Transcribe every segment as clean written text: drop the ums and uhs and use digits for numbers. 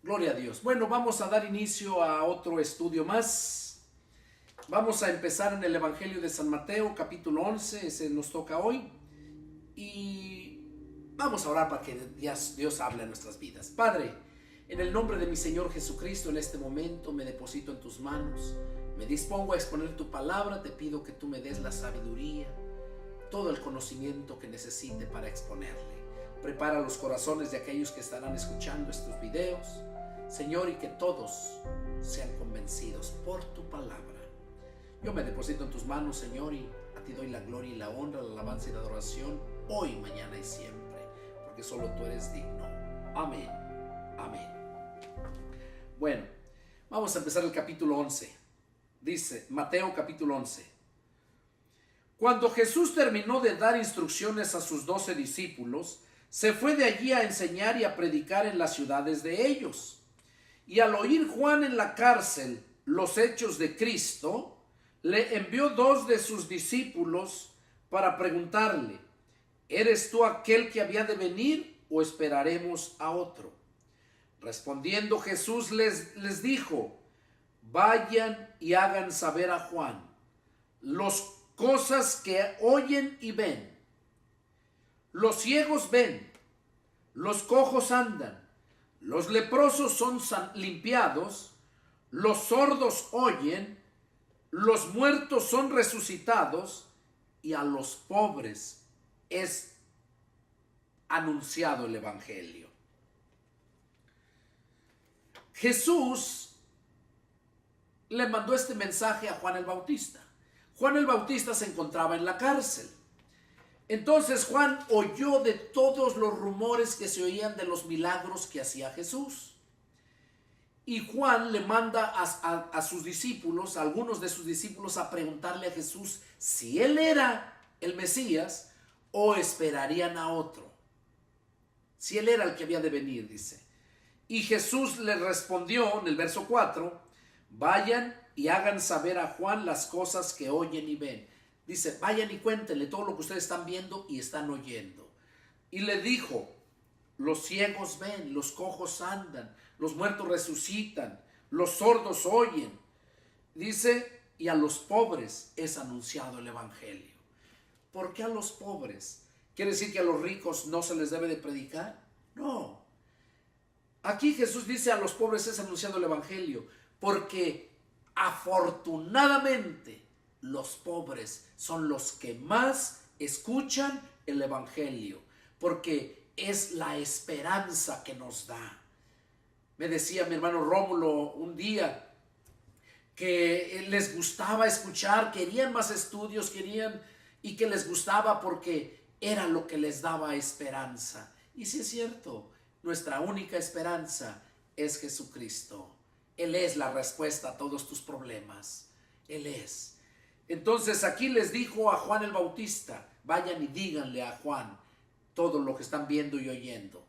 Gloria a Dios. Bueno, vamos a dar inicio a otro estudio más. Vamos a empezar en el Evangelio de San Mateo, capítulo 11, ese nos toca hoy. Y vamos a orar para que Dios hable en nuestras vidas. Padre, en el nombre de mi Señor Jesucristo, en este momento me deposito en tus manos. Me dispongo a exponer tu palabra. Te pido que tú me des la sabiduría, todo el conocimiento que necesite para exponerle. Prepara los corazones de aquellos que estarán escuchando estos videos, Señor, y que todos sean convencidos por tu palabra. Yo me deposito en tus manos, Señor, y a ti doy la gloria y la honra, la alabanza y la adoración, hoy, mañana y siempre, porque solo tú eres digno. Amén. Amén. Bueno, vamos a empezar el capítulo 11. Dice Mateo capítulo 11. Cuando Jesús terminó de dar instrucciones a sus 12 discípulos, se fue de allí a enseñar y a predicar en las ciudades de ellos. Y al oír Juan en la cárcel los hechos de Cristo, le envió 2 de sus discípulos para preguntarle: ¿eres tú aquel que había de venir o esperaremos a otro? Respondiendo Jesús les dijo: vayan y hagan saber a Juan las cosas que oyen y ven. Los ciegos ven, los cojos andan, los leprosos son limpiados, los sordos oyen, los muertos son resucitados, y a los pobres es anunciado el evangelio. Jesús le mandó este mensaje a Juan el Bautista. Juan el Bautista se encontraba en la cárcel. Entonces Juan oyó de todos los rumores que se oían de los milagros que hacía Jesús. Y Juan le manda a sus discípulos, a algunos de sus discípulos, a preguntarle a Jesús si él era el Mesías o esperarían a otro. Si él era el que había de venir, dice. Y Jesús le respondió en el verso 4: vayan y hagan saber a Juan las cosas que oyen y ven. Dice, vayan y cuéntenle todo lo que ustedes están viendo y están oyendo. Y le dijo: los ciegos ven, los cojos andan, los muertos resucitan, los sordos oyen. Dice, y a los pobres es anunciado el evangelio. ¿Por qué a los pobres? ¿Quiere decir que a los ricos no se les debe de predicar? No. Aquí Jesús dice: a los pobres es anunciado el evangelio, porque afortunadamente los pobres son los que más escuchan el evangelio, porque es la esperanza que nos da. Me decía mi hermano Rómulo un día que les gustaba escuchar, querían más estudios, y que les gustaba porque era lo que les daba esperanza. Y sí es cierto, nuestra única esperanza es Jesucristo. Él es la respuesta a todos tus problemas. Él es. Entonces aquí les dijo a Juan el Bautista: vayan y díganle a Juan todo lo que están viendo y oyendo.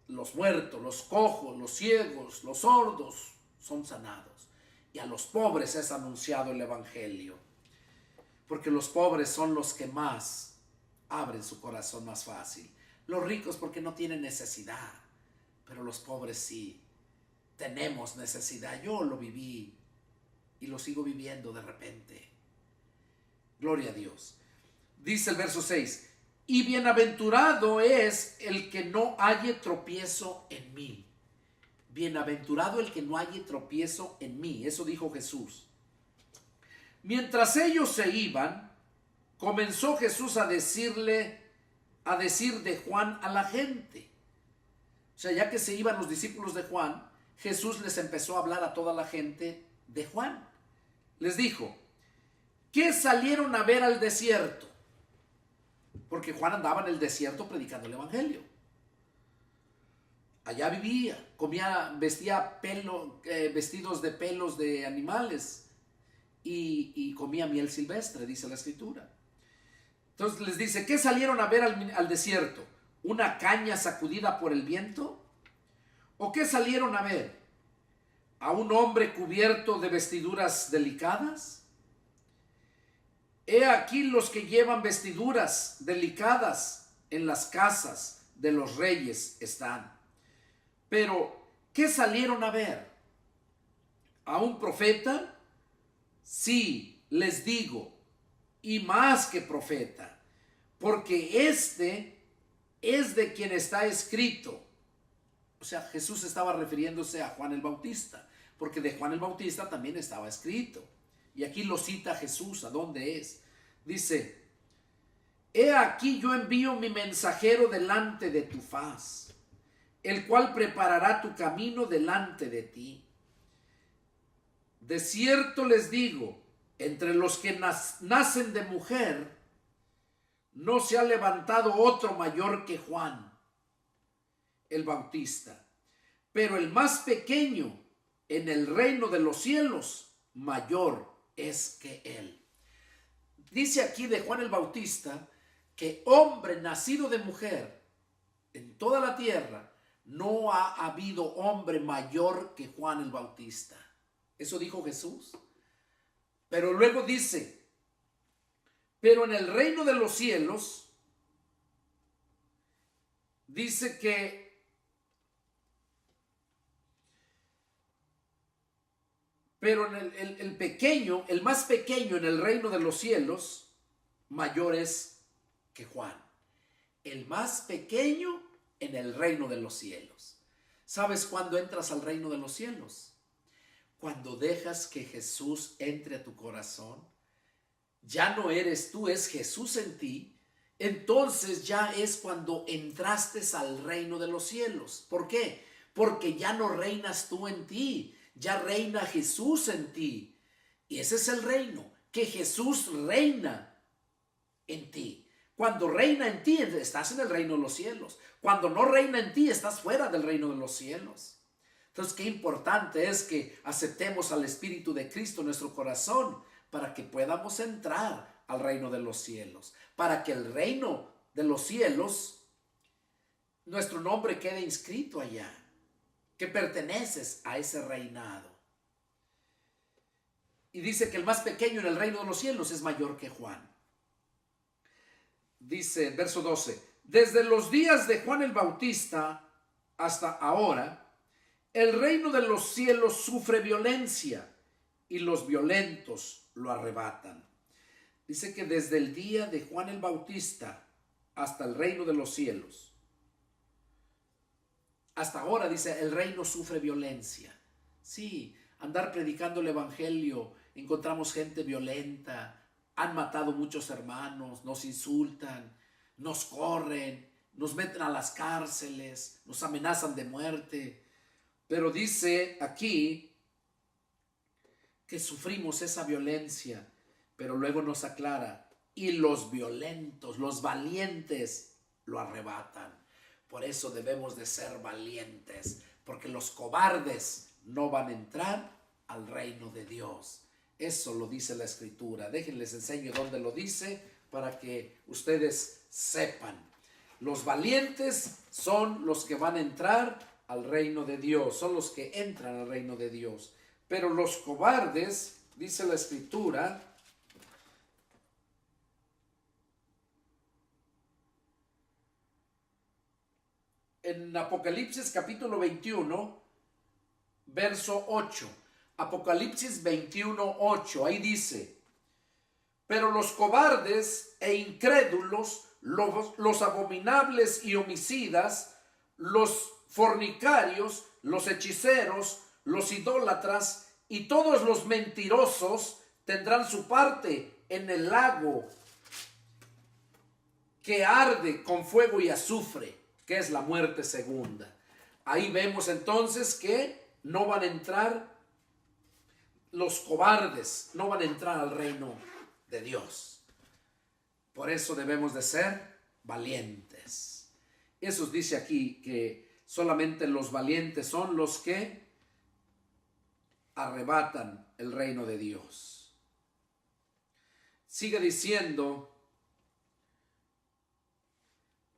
Los muertos, los cojos, los ciegos, los sordos son sanados. Y a los pobres es anunciado el evangelio. Porque los pobres son los que más abren su corazón más fácil. Los ricos porque no tienen necesidad. Pero los pobres sí. Tenemos necesidad. Yo lo viví y lo sigo viviendo de repente. Gloria a Dios. Dice el verso 6: y bienaventurado es el que no halle tropiezo en mí. Bienaventurado el que no halle tropiezo en mí. Eso dijo Jesús. Mientras ellos se iban, comenzó Jesús a decir de Juan a la gente. O sea, ya que se iban los discípulos de Juan, Jesús les empezó a hablar a toda la gente de Juan. Les dijo: ¿qué salieron a ver al desierto? Porque Juan andaba en el desierto predicando el evangelio. Allá vivía, comía, vestía vestidos de pelos de animales y comía miel silvestre, dice la escritura. Entonces les dice: ¿qué salieron a ver al desierto? ¿Una caña sacudida por el viento? ¿O qué salieron a ver? ¿A un hombre cubierto de vestiduras delicadas? He aquí los que llevan vestiduras delicadas en las casas de los reyes están. Pero ¿Qué salieron a ver? ¿A un profeta? Sí, les digo, y más que profeta, porque este es de quien está escrito. O sea, Jesús estaba refiriéndose a Juan el Bautista, porque de Juan el Bautista también estaba escrito. Y aquí lo cita Jesús, ¿a dónde es? Dice, he aquí yo envío mi mensajero delante de tu faz, el cual preparará tu camino delante de ti. De cierto les digo, entre los que nacen de mujer, no se ha levantado otro mayor que Juan el Bautista, pero el más pequeño en el reino de los cielos, mayor es que él. Dice aquí de Juan el Bautista que hombre nacido de mujer en toda la tierra, no ha habido hombre mayor que Juan el Bautista. Eso dijo Jesús. Pero luego dice, pero en el reino de los cielos, dice que pero en el pequeño, el más pequeño en el reino de los cielos, mayor es que Juan. El más pequeño en el reino de los cielos. ¿Sabes cuándo entras al reino de los cielos? Cuando dejas que Jesús entre a tu corazón. Ya no eres tú, es Jesús en ti. Entonces ya es cuando entraste al reino de los cielos. ¿Por qué? Porque ya no reinas tú en ti, ya reina Jesús en ti. Y ese es el reino, que Jesús reina en ti. Cuando reina en ti, estás en el reino de los cielos. Cuando no reina en ti, estás fuera del reino de los cielos. Entonces, qué importante es que aceptemos al Espíritu de Cristo en nuestro corazón para que podamos entrar al reino de los cielos. Para que el reino de los cielos, nuestro nombre quede inscrito allá. Que perteneces a ese reinado. Y dice que el más pequeño en el reino de los cielos es mayor que Juan. Dice, verso 12, desde los días de Juan el Bautista hasta ahora, el reino de los cielos sufre violencia y los violentos lo arrebatan. Dice que desde el día de Juan el Bautista hasta el reino de los cielos, hasta ahora, dice, el reino sufre violencia. Sí, andar predicando el evangelio, encontramos gente violenta, han matado muchos hermanos, nos insultan, nos corren, nos meten a las cárceles, nos amenazan de muerte. Pero dice aquí que sufrimos esa violencia, pero luego nos aclara, y los violentos, los valientes, lo arrebatan. Por eso debemos de ser valientes, porque los cobardes no van a entrar al reino de Dios. Eso lo dice la Escritura. Déjenles enseño dónde lo dice para que ustedes sepan. Los valientes son los que van a entrar al reino de Dios, son los que entran al reino de Dios. Pero los cobardes, dice la Escritura, en Apocalipsis capítulo 21, verso 8. Apocalipsis 21, 8. Ahí dice, pero los cobardes e incrédulos, los abominables y homicidas, los fornicarios, los hechiceros, los idólatras y todos los mentirosos tendrán su parte en el lago que arde con fuego y azufre, que es la muerte segunda. Ahí vemos entonces que no van a entrar los cobardes, no van a entrar al reino de Dios. Por eso debemos de ser valientes. Eso dice aquí que solamente los valientes son los que arrebatan el reino de Dios. Sigue diciendo,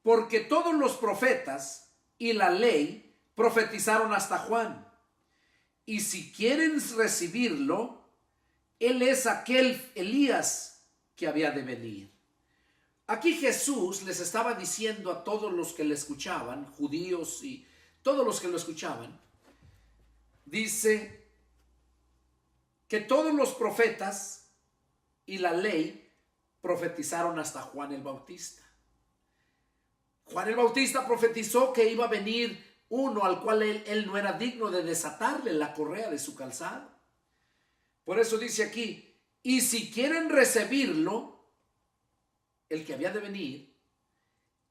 porque todos los profetas y la ley profetizaron hasta Juan. Y si quieren recibirlo, él es aquel Elías que había de venir. Aquí Jesús les estaba diciendo a todos los que le escuchaban, judíos y todos los que lo escuchaban, dice que todos los profetas y la ley profetizaron hasta Juan el Bautista. Juan el Bautista profetizó que iba a venir uno al cual él no era digno de desatarle la correa de su calzado. Por eso dice aquí, y si quieren recibirlo, el que había de venir,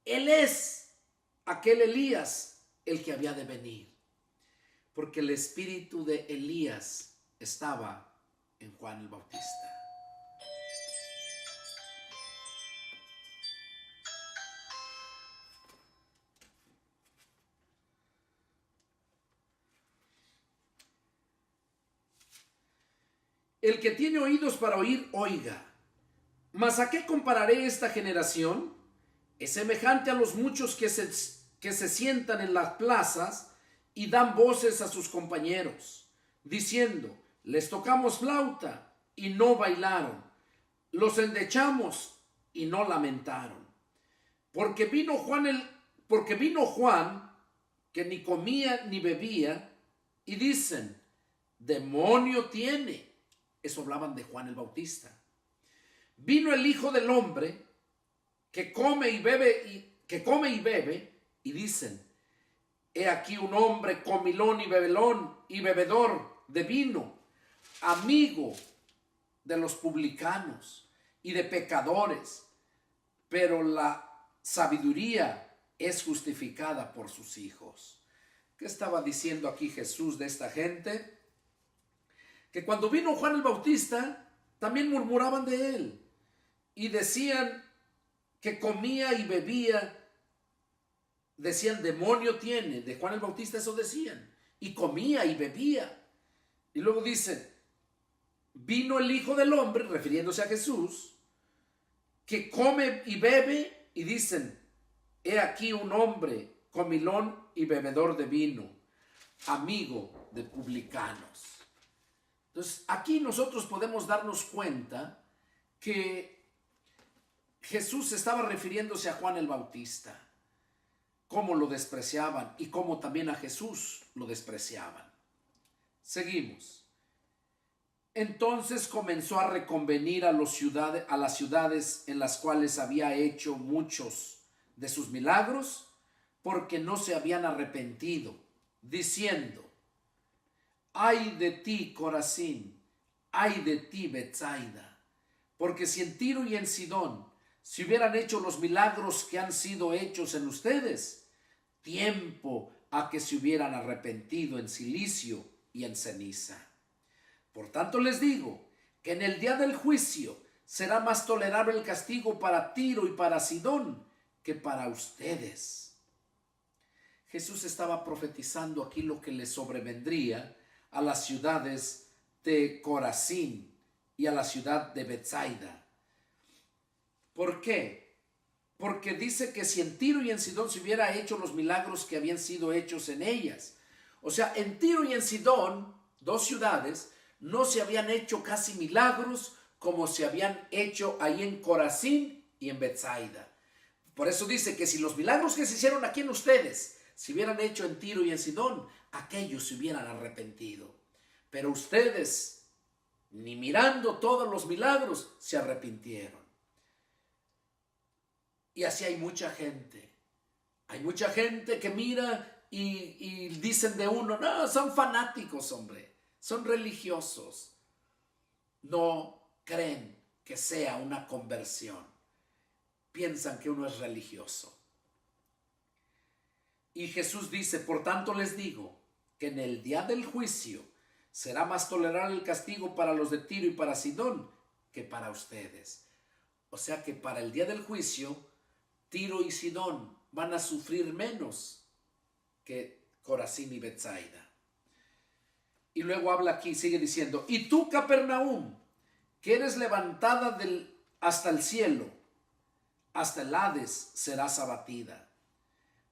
él es aquel Elías, el que había de venir. Porque el espíritu de Elías estaba en Juan el Bautista. El que tiene oídos para oír, oiga. ¿Mas a qué compararé esta generación? Es semejante a los muchos que se sientan en las plazas y dan voces a sus compañeros, diciendo, les tocamos flauta y no bailaron, los endechamos y no lamentaron. Porque vino Juan, que ni comía ni bebía, y dicen, demonio tiene. Eso hablaban de Juan el Bautista. Vino el Hijo del Hombre, que come y bebe, y dicen, he aquí un hombre comilón y bebedor de vino, amigo de los publicanos y de pecadores, pero la sabiduría es justificada por sus hijos. ¿Qué estaba diciendo aquí Jesús de esta gente? Que cuando vino Juan el Bautista, también murmuraban de él y decían que comía y bebía. Decían, demonio tiene. De Juan el Bautista eso decían. Y comía y bebía. Y luego dicen, vino el Hijo del Hombre, refiriéndose a Jesús, que come y bebe, y dicen, he aquí un hombre comilón y bebedor de vino, amigo de publicanos. Entonces, aquí nosotros podemos darnos cuenta que Jesús estaba refiriéndose a Juan el Bautista, cómo lo despreciaban y cómo también a Jesús lo despreciaban. Seguimos. Entonces comenzó a reconvenir a las ciudades en las cuales había hecho muchos de sus milagros, porque no se habían arrepentido, diciendo, ay de ti, Corazín, ay de ti, Betsaida, porque si en Tiro y en Sidón se hubieran hecho los milagros que han sido hechos en ustedes, tiempo a que se hubieran arrepentido en cilicio y en ceniza. Por tanto les digo que en el día del juicio será más tolerable el castigo para Tiro y para Sidón que para ustedes. Jesús estaba profetizando aquí lo que le sobrevendría a las ciudades de Corazín y a la ciudad de Betsaida. ¿Por qué? Porque dice que si en Tiro y en Sidón se hubiera hecho los milagros que habían sido hechos en ellas. O sea, en Tiro y en Sidón, dos ciudades, no se habían hecho casi milagros como se habían hecho ahí en Corazín y en Betsaida. Por eso dice que si los milagros que se hicieron aquí en ustedes se hubieran hecho en Tiro y en Sidón, aquellos se hubieran arrepentido. Pero ustedes, ni mirando todos los milagros, se arrepintieron. Y así hay mucha gente. Hay mucha gente que mira y dicen de uno, no, son fanáticos, hombre, son religiosos. No creen que sea una conversión. Piensan que uno es religioso. Y Jesús dice, por tanto les digo, que en el día del juicio será más tolerable el castigo para los de Tiro y para Sidón que para ustedes. O sea que para el día del juicio, Tiro y Sidón van a sufrir menos que Corazín y Betsaida. Y luego habla aquí, sigue diciendo, y tú, Capernaum, que eres levantada hasta el cielo, hasta el Hades serás abatida.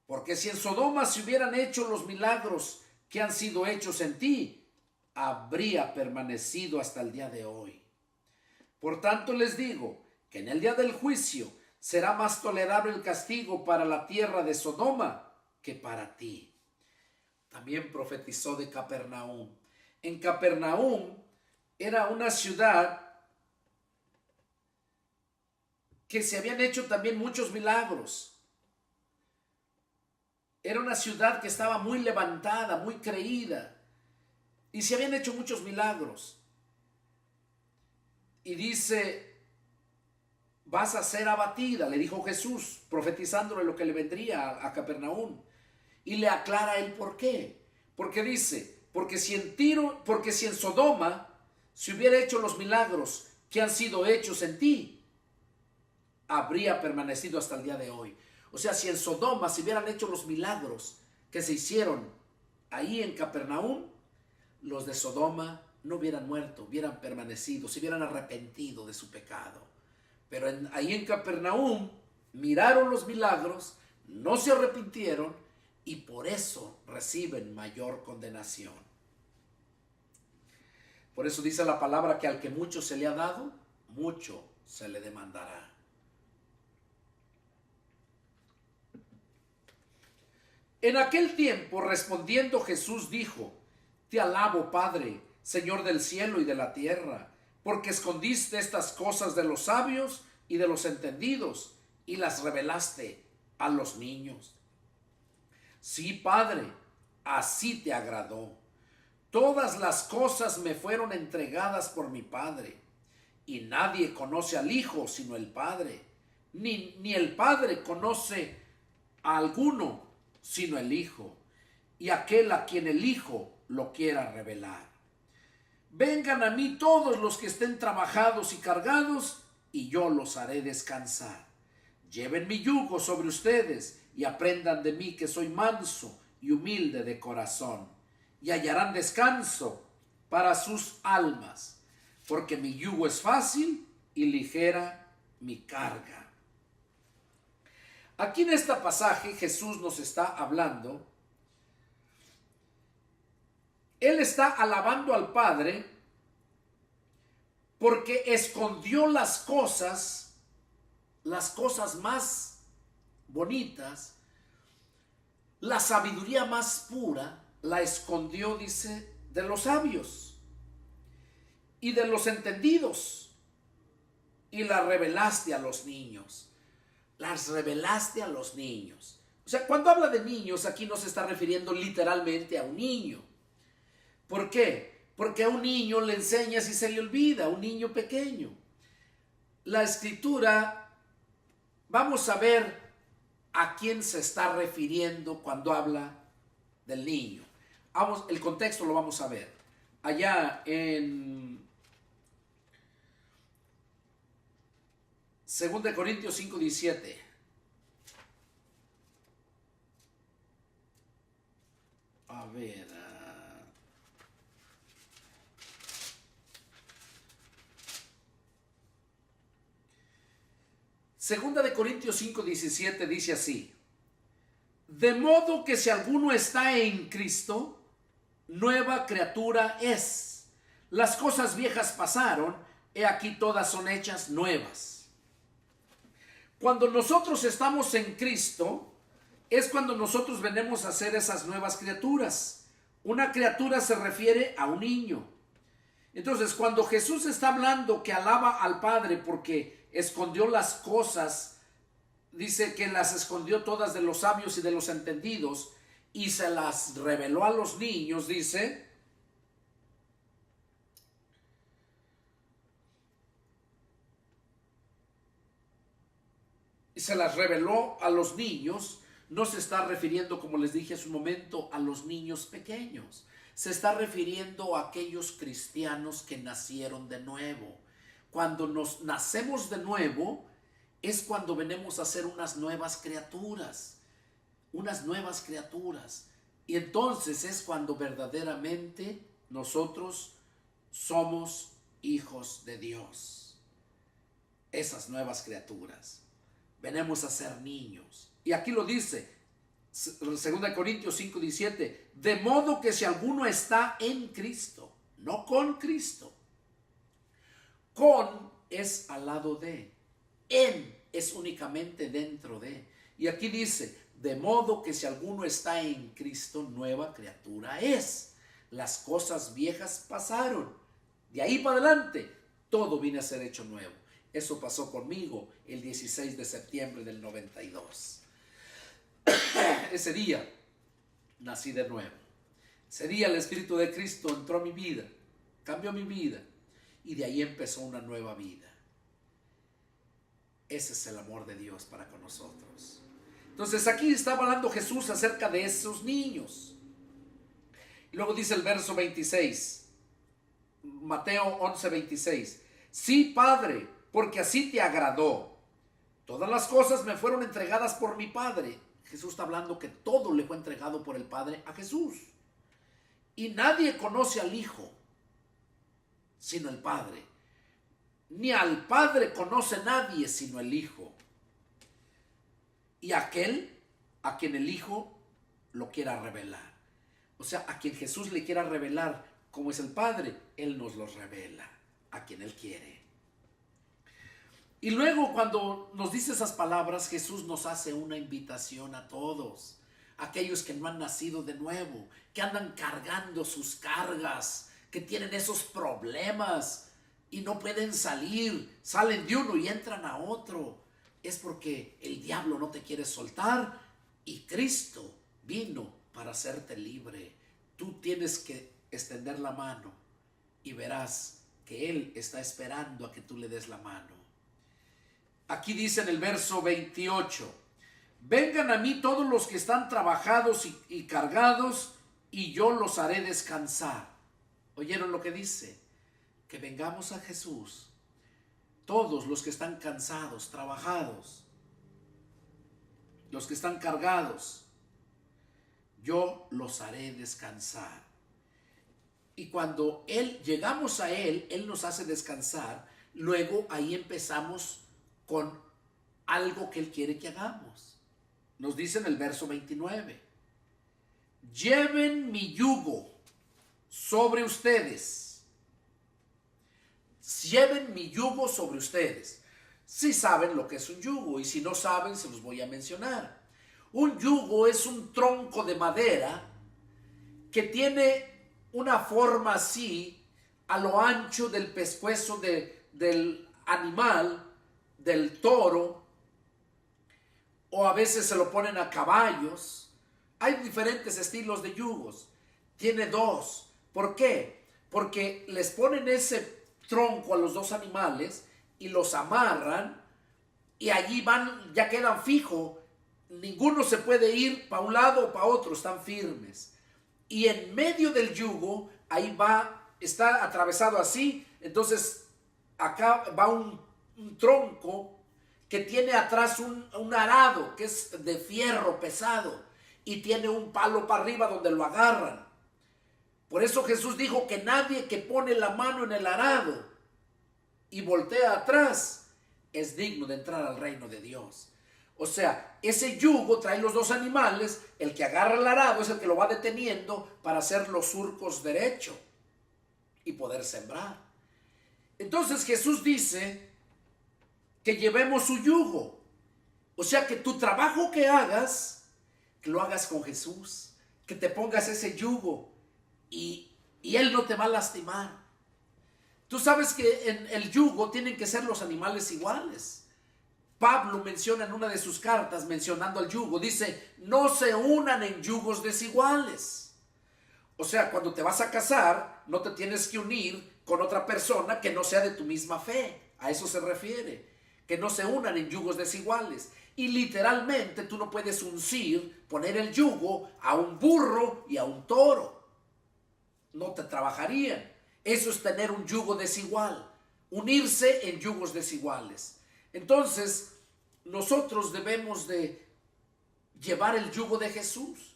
Porque si en Sodoma se hubieran hecho los milagros que han sido hechos en ti, habría permanecido hasta el día de hoy. Por tanto les digo que en el día del juicio será más tolerable el castigo para la tierra de Sodoma que para ti. también profetizó de Capernaum. En Capernaum era una ciudad que se habían hecho también muchos milagros. Era una ciudad que estaba muy levantada, muy creída, y se habían hecho muchos milagros. Y dice, vas a ser abatida, le dijo Jesús, profetizándole lo que le vendría a Capernaum. Y le aclara el por qué. Porque dice, porque si en Sodoma se hubiera hecho los milagros que han sido hechos en ti, habría permanecido hasta el día de hoy. O sea, si en Sodoma se hubieran hecho los milagros que se hicieron ahí en Capernaum, los de Sodoma no hubieran muerto, hubieran permanecido, se hubieran arrepentido de su pecado. Pero ahí en Capernaum miraron los milagros, no se arrepintieron y por eso reciben mayor condenación. Por eso dice la palabra que al que mucho se le ha dado, mucho se le demandará. En aquel tiempo, respondiendo Jesús dijo, te alabo, Padre, Señor del cielo y de la tierra, porque escondiste estas cosas de los sabios y de los entendidos y las revelaste a los niños. Sí, Padre, así te agradó. Todas las cosas me fueron entregadas por mi Padre, y nadie conoce al Hijo sino el Padre, ni el Padre conoce a alguno sino el Hijo, y aquel a quien el Hijo lo quiera revelar. Vengan a mí todos los que estén trabajados y cargados, y yo los haré descansar. Lleven mi yugo sobre ustedes, y aprendan de mí que soy manso y humilde de corazón, y hallarán descanso para sus almas, porque mi yugo es fácil y ligera mi carga. Aquí en este pasaje Jesús nos está hablando. Él está alabando al Padre porque escondió las cosas más bonitas, la sabiduría más pura, la escondió, dice, de los sabios y de los entendidos, y la revelaste a los niños. Las revelaste a los niños. O sea, cuando habla de niños, aquí no se está refiriendo literalmente a un niño. ¿Por qué? Porque a un niño le enseñas y se le olvida, a un niño pequeño. La escritura, vamos a ver a quién se está refiriendo cuando habla del niño. El contexto lo vamos a ver. Allá en 2 Corintios 5:17. A ver. 2 Corintios 5:17 dice así: de modo que si alguno está en Cristo, nueva criatura es. Las cosas viejas pasaron, he aquí todas son hechas nuevas. Cuando nosotros estamos en Cristo, es cuando nosotros venimos a ser esas nuevas criaturas. Una criatura se refiere a un niño. Entonces, cuando Jesús está hablando que alaba al Padre porque escondió las cosas, dice que las escondió todas de los sabios y de los entendidos y se las reveló a los niños, dice, y se las reveló a los niños, no se está refiriendo, como les dije hace un momento, a los niños pequeños. Se está refiriendo a aquellos cristianos que nacieron de nuevo. Cuando nos nacemos de nuevo, es cuando venimos a ser unas nuevas criaturas. Unas nuevas criaturas. Y entonces es cuando verdaderamente nosotros somos hijos de Dios. Esas nuevas criaturas. Venimos a ser niños. Y aquí lo dice, 2 Corintios 5:17, de modo que si alguno está en Cristo, no con Cristo. Con es al lado de, en es únicamente dentro de. Y aquí dice, De modo que si alguno está en Cristo, nueva criatura es. Las cosas viejas pasaron. De ahí para adelante, todo viene a ser hecho nuevo. Eso pasó conmigo el 16 de septiembre del 92. Ese día nací de nuevo. Ese día el Espíritu de Cristo entró a mi vida, cambió mi vida, y de ahí empezó una nueva vida. Ese es el amor de Dios para con nosotros. Entonces aquí está hablando Jesús acerca de esos niños. Y luego dice el verso 26, Mateo 11:26. Sí, Padre, porque así te agradó. Todas las cosas me fueron entregadas por mi Padre. Jesús está hablando que todo le fue entregado por el Padre a Jesús. Y nadie conoce al Hijo, sino el Padre. Ni al Padre conoce nadie, sino el Hijo. Y aquel a quien el Hijo lo quiera revelar. O sea, a quien Jesús le quiera revelar como es el Padre, Él nos lo revela a quien Él quiere. Y luego cuando nos dice esas palabras, Jesús nos hace una invitación a todos, aquellos que no han nacido de nuevo, que andan cargando sus cargas, que tienen esos problemas y no pueden salir, salen de uno y entran a otro. Es porque el diablo no te quiere soltar y Cristo vino para hacerte libre. Tú tienes que extender la mano y verás que Él está esperando a que tú le des la mano. Aquí dice en el verso 28, vengan a mí todos los que están trabajados y cargados, y yo los haré descansar. ¿Oyeron lo que dice? Que vengamos a Jesús, todos los que están cansados, trabajados, los que están cargados, yo los haré descansar. Y cuando llegamos a Él, Él nos hace descansar, luego ahí empezamos con algo que Él quiere que hagamos. Nos dice en el verso 29, lleven mi yugo sobre ustedes. Lleven mi yugo sobre ustedes. Si saben lo que es un yugo, y si no saben, se los voy a mencionar. Un yugo es un tronco de madera que tiene una forma así, a lo ancho del pescuezo del animal, del toro, o a veces se lo ponen a caballos. Hay diferentes estilos de yugos. Tiene dos. ¿Por qué? Porque les ponen ese tronco a los dos animales y los amarran y allí van, ya quedan fijos. Ninguno se puede ir para un lado o para otro, están firmes. Y en medio del yugo, ahí está atravesado así. Entonces acá va un tronco que tiene atrás un arado que es de fierro pesado y tiene un palo para arriba donde lo agarran. Por eso Jesús dijo que nadie que pone la mano en el arado y voltea atrás es digno de entrar al reino de Dios. O sea, ese yugo trae los dos animales, el que agarra el arado es el que lo va deteniendo para hacer los surcos derecho y poder sembrar. Entonces Jesús dice que llevemos su yugo. O sea, que tu trabajo que hagas, que lo hagas con Jesús, que te pongas ese yugo y Él no te va a lastimar. Tú sabes que en el yugo tienen que ser los animales iguales. Pablo menciona en una de sus cartas, mencionando al yugo, dice, no se unan en yugos desiguales. O sea, cuando te vas a casar, no te tienes que unir con otra persona que no sea de tu misma fe. A eso se refiere. Que no se unan en yugos desiguales. Y literalmente tú no puedes uncir, poner el yugo a un burro y a un toro. No te trabajarían. Eso es tener un yugo desigual. Unirse en yugos desiguales. Entonces, nosotros debemos de llevar el yugo de Jesús.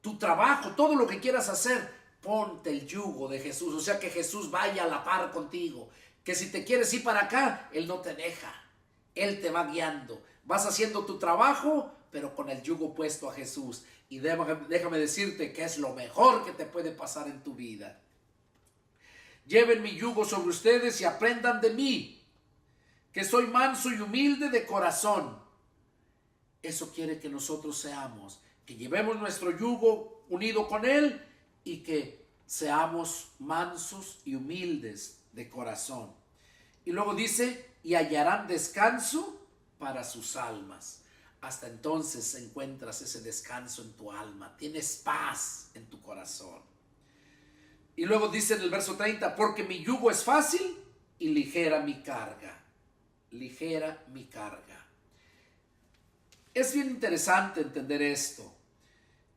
Tu trabajo, todo lo que quieras hacer, ponte el yugo de Jesús. O sea, que Jesús vaya a la par contigo. Que si te quieres ir para acá, Él no te deja. Él te va guiando. Vas haciendo tu trabajo, pero con el yugo puesto a Jesús. Y déjame decirte que es lo mejor que te puede pasar en tu vida. Lleven mi yugo sobre ustedes y aprendan de mí, que soy manso y humilde de corazón. eso quiere que nosotros seamos, que llevemos nuestro yugo unido con Él y que seamos mansos y humildes de corazón. Y luego dice, y hallarán descanso para sus almas. Hasta entonces encuentras ese descanso en tu alma, tienes paz en tu corazón. Y luego dice en el verso 30, porque mi yugo es fácil y ligera mi carga. Ligera mi carga. Es bien interesante entender esto.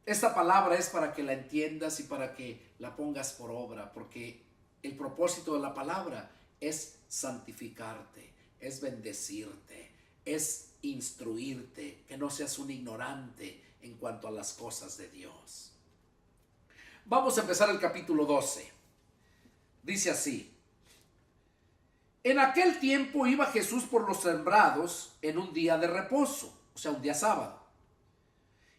Esta palabra es para que la entiendas y para que la pongas por obra, porque el propósito de la palabra es santificarte, es bendecirte, es instruirte, que no seas un ignorante en cuanto a las cosas de Dios. Vamos a empezar el capítulo 12. Dice así: en aquel tiempo iba Jesús por los sembrados en un día de reposo, o sea, un día sábado.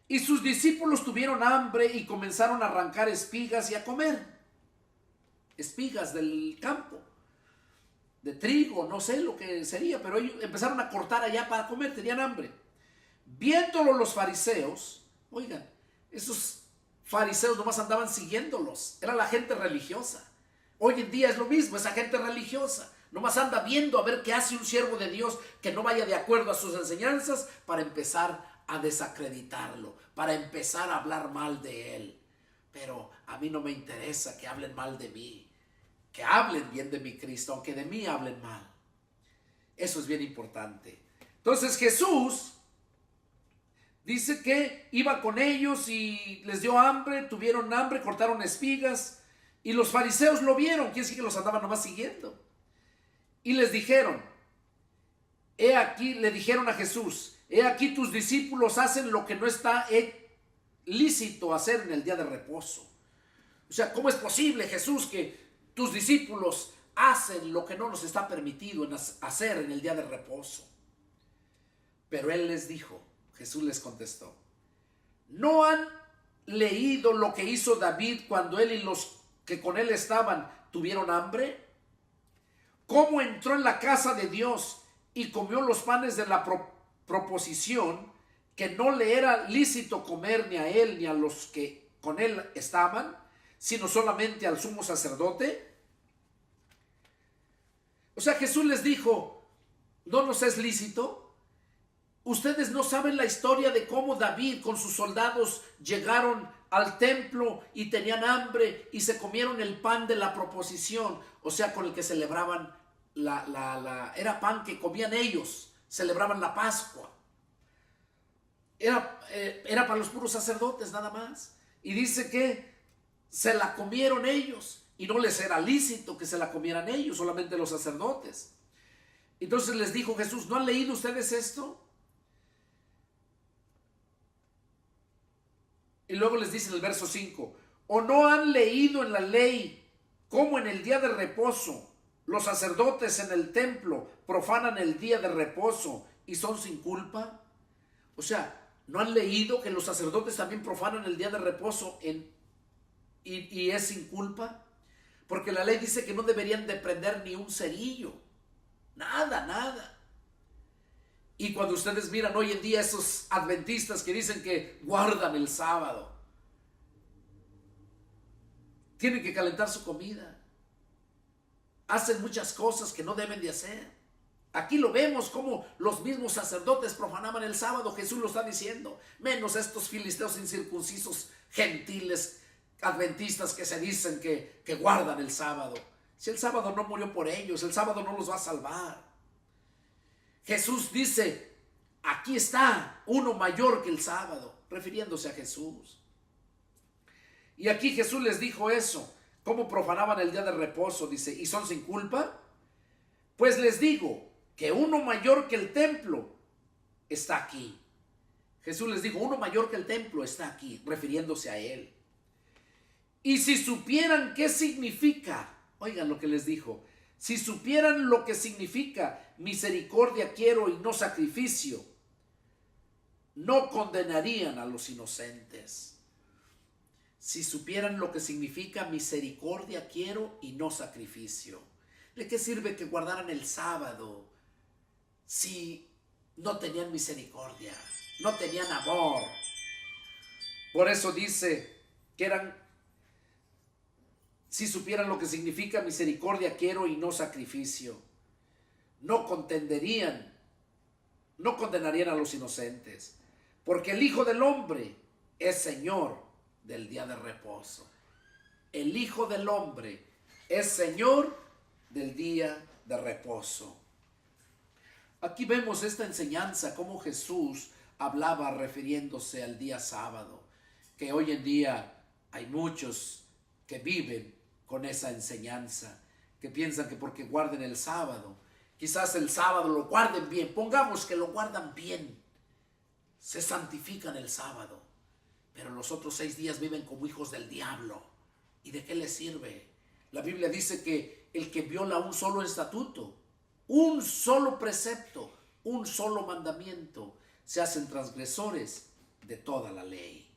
Y sus discípulos tuvieron hambre y comenzaron a arrancar espigas y a comer. Espigas del campo, de trigo, no sé lo que sería, pero ellos empezaron a cortar allá para comer, tenían hambre. Viéndolo los fariseos, oigan, esos fariseos nomás andaban siguiéndolos, era la gente religiosa. Hoy en día es lo mismo, esa gente religiosa nomás anda viendo a ver qué hace un siervo de Dios que no vaya de acuerdo a sus enseñanzas para empezar a desacreditarlo, para empezar a hablar mal de él. Pero a mí no me interesa que hablen mal de mí, que hablen bien de mi Cristo, aunque de mí hablen mal. Eso es bien importante. Entonces Jesús dice que iba con ellos y les dio hambre, tuvieron hambre, cortaron espigas y los fariseos lo vieron, quiere decir que los andaban nomás siguiendo. Y les dijeron, he aquí, le dijeron a Jesús, he aquí tus discípulos hacen lo que no está lícito hacer en el día de reposo. O sea, ¿cómo es posible, Jesús, que tus discípulos hacen lo que no nos está permitido hacer en el día de reposo? Pero él les dijo, Jesús les contestó, ¿no han leído lo que hizo David cuando él y los que con él estaban tuvieron hambre? ¿Cómo entró en la casa de Dios y comió los panes de la proposición que no le era lícito comer ni a él ni a los que con él estaban, sino solamente al sumo sacerdote? O sea, Jesús les dijo, ¿no nos es lícito? Ustedes no saben la historia de cómo David con sus soldados llegaron al templo y tenían hambre y se comieron el pan de la proposición, o sea, con el que celebraban era pan que comían ellos, celebraban la Pascua. Era para los puros sacerdotes nada más. Y dice que se la comieron ellos y no les era lícito que se la comieran ellos, solamente los sacerdotes. Entonces les dijo Jesús, ¿no han leído ustedes esto? Y luego les dice en el verso 5, ¿o no han leído en la ley cómo en el día de reposo los sacerdotes en el templo profanan el día de reposo y son sin culpa? O sea, ¿no han leído que los sacerdotes también profanan el día de reposo y es sin culpa? Porque la ley dice que no deberían de prender ni un cerillo. Nada, nada. Y cuando ustedes miran hoy en día esos adventistas que dicen que guardan el sábado, tienen que calentar su comida. Hacen muchas cosas que no deben de hacer. Aquí lo vemos como los mismos sacerdotes profanaban el sábado. Jesús lo está diciendo. Menos estos filisteos incircuncisos, gentiles, adventistas que se dicen que guardan el sábado. Si el sábado no murió por ellos, el sábado no los va a salvar. Jesús dice, aquí está uno mayor que el sábado, refiriéndose a Jesús. Y aquí Jesús les dijo eso. ¿Cómo profanaban el día de reposo? Dice, ¿y son sin culpa? Pues les digo que uno mayor que el templo está aquí. Jesús les dijo, uno mayor que el templo está aquí, refiriéndose a él. Y si supieran qué significa, oigan lo que les dijo, si supieran lo que significa misericordia quiero y no sacrificio, no condenarían a los inocentes. Si supieran lo que significa misericordia quiero y no sacrificio. ¿De qué sirve que guardaran el sábado si no tenían misericordia, no tenían amor. Por eso dice que si supieran lo que significa misericordia quiero y no sacrificio, no condenarían a los inocentes, porque el Hijo del Hombre es Señor del día de reposo. El Hijo del Hombre es Señor del día de reposo. Aquí vemos esta enseñanza, cómo Jesús hablaba refiriéndose al día sábado, que hoy en día hay muchos que viven con esa enseñanza, que piensan que porque guarden el sábado, quizás el sábado lo guarden bien, pongamos que lo guardan bien, se santifican el sábado, pero los otros 6 días viven como hijos del diablo. ¿Y de qué les sirve? La Biblia dice que el que viola un solo estatuto, un solo precepto, un solo mandamiento, se hacen transgresores de toda la ley.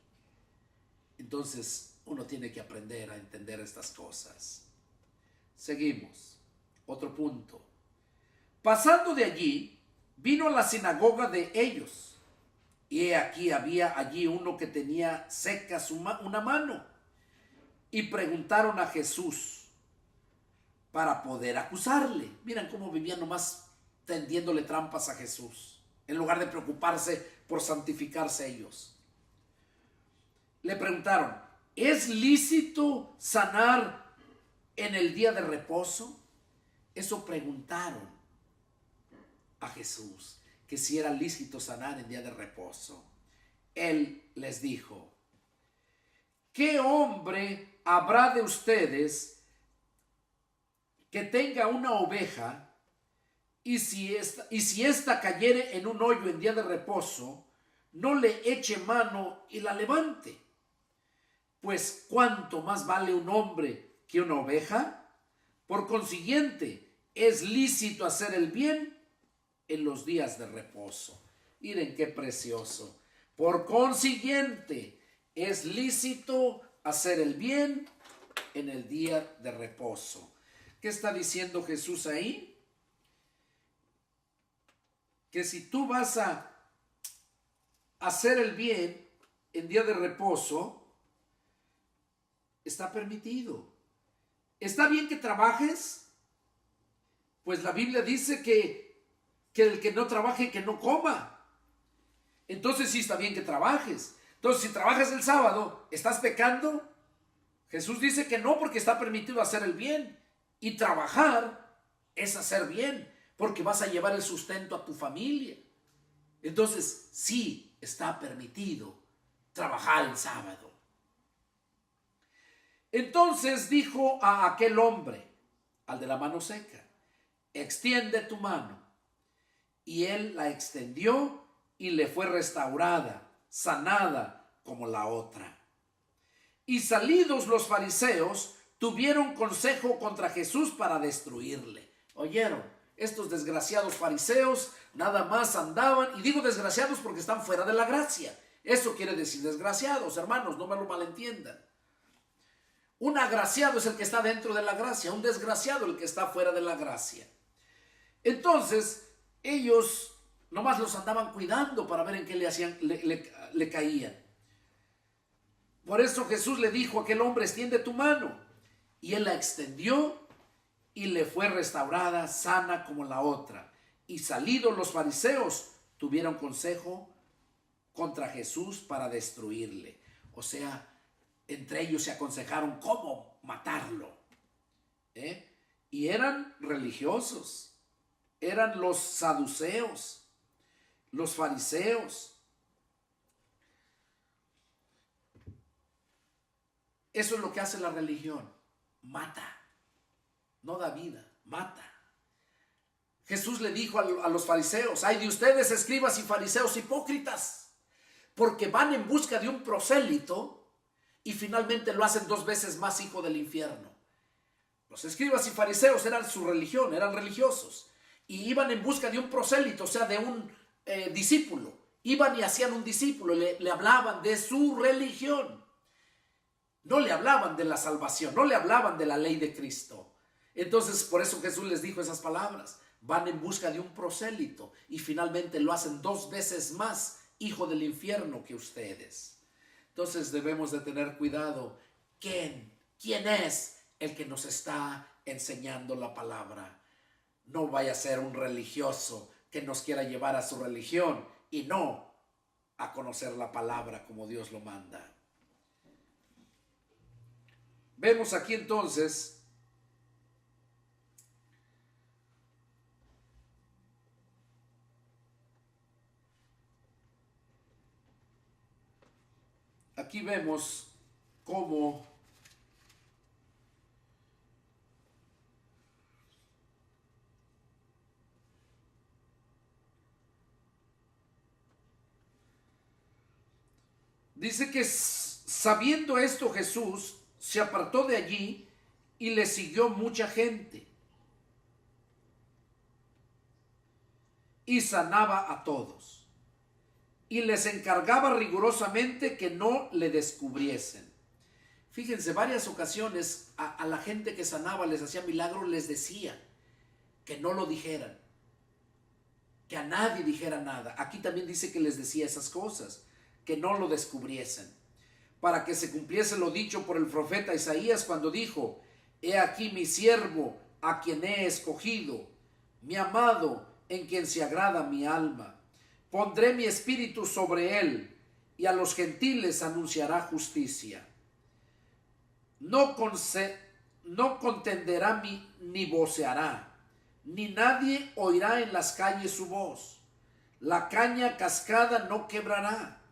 Entonces uno tiene que aprender a entender estas cosas. Seguimos. Otro punto. Pasando de allí, vino a la sinagoga de ellos. Y he aquí había allí uno que tenía seca una mano. Y preguntaron a Jesús para poder acusarle. Miren cómo vivían nomás tendiéndole trampas a Jesús, en lugar de preocuparse por santificarse ellos. Le preguntaron, ¿es lícito sanar en el día de reposo? Eso preguntaron a Jesús, que si era lícito sanar en día de reposo. Él les dijo, ¿qué hombre habrá de ustedes que tenga una oveja y si ésta cayere en un hoyo en día de reposo, no le eche mano y la levante? Pues ¿cuánto más vale un hombre que una oveja? Por consiguiente, es lícito hacer el bien en los días de reposo. Miren qué precioso. Por consiguiente, es lícito hacer el bien en el día de reposo. ¿Qué está diciendo Jesús ahí? Que si tú vas a hacer el bien en día de reposo, está permitido. ¿Está bien que trabajes? Pues la Biblia dice que el que no trabaje, que no coma. Entonces sí está bien que trabajes. Entonces, si trabajas el sábado, ¿estás pecando? Jesús dice que no, porque está permitido hacer el bien. Y trabajar es hacer bien, porque vas a llevar el sustento a tu familia. Entonces, sí está permitido trabajar el sábado. Entonces dijo a aquel hombre, al de la mano seca, extiende tu mano. Y él la extendió y le fue restaurada, sanada como la otra. Y salidos los fariseos, tuvieron consejo contra Jesús para destruirle. ¿Oyeron? Estos desgraciados fariseos nada más andaban, y digo desgraciados porque están fuera de la gracia. Eso quiere decir desgraciados, hermanos, no me lo malentiendan. Un agraciado es el que está dentro de la gracia, un desgraciado el que está fuera de la gracia. Entonces, ellos nomás los andaban cuidando para ver en qué le caían. Por eso Jesús le dijo a aquel hombre, extiende tu mano. Y él la extendió y le fue restaurada, sana como la otra. Y salidos los fariseos, tuvieron consejo contra Jesús para destruirle. O sea, entre ellos se aconsejaron cómo matarlo. Y eran religiosos, eran los saduceos, los fariseos. Eso es lo que hace la religión. Mata, no da vida, mata. Jesús le dijo a los fariseos, ay de ustedes, escribas y fariseos hipócritas, porque van en busca de un prosélito y finalmente lo hacen 2 veces más hijo del infierno. Los escribas y fariseos eran su religión, eran religiosos, y iban en busca de un prosélito, o sea, de un discípulo. Iban y hacían un discípulo, le hablaban de su religión. No le hablaban de la salvación, no le hablaban de la ley de Cristo. Entonces, por eso Jesús les dijo esas palabras. van en busca de un prosélito y finalmente lo hacen 2 veces más hijo del infierno que ustedes. Entonces debemos de tener cuidado. ¿Quién es el que nos está enseñando la palabra? No vaya a ser un religioso que nos quiera llevar a su religión y no a conocer la palabra como Dios lo manda. Vemos aquí entonces vemos cómo dice que sabiendo esto Jesús se apartó de allí y le siguió mucha gente y sanaba a todos y les encargaba rigurosamente que no le descubriesen. Fíjense, varias ocasiones a la gente que sanaba, les hacía milagros, les decía que no lo dijeran, que a nadie dijera nada. Aquí también dice que les decía esas cosas, que no lo descubriesen, para que se cumpliese lo dicho por el profeta Isaías cuando dijo: he aquí mi siervo, a quien he escogido, mi amado, en quien se agrada mi alma. Pondré mi espíritu sobre él, y a los gentiles anunciará justicia. No contenderá ni voceará, ni nadie oirá en las calles su voz. La caña cascada no quebrará,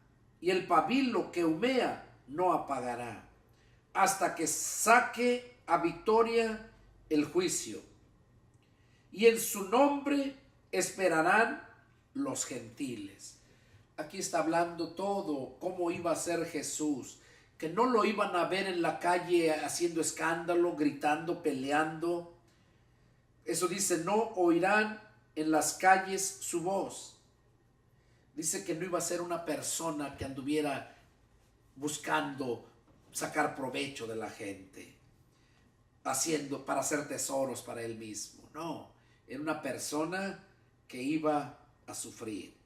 y el pabilo que humea no apagará, hasta que saque a victoria el juicio. Y en su nombre esperarán los gentiles. Aquí está hablando todo, cómo iba a ser Jesús, que no lo iban a ver en la calle haciendo escándalo, gritando, peleando. Eso dice, no oirán en las calles su voz. Dice que no iba a ser una persona que anduviera buscando sacar provecho de la gente, haciendo para hacer tesoros para él mismo. No, era una persona que iba a sufrir.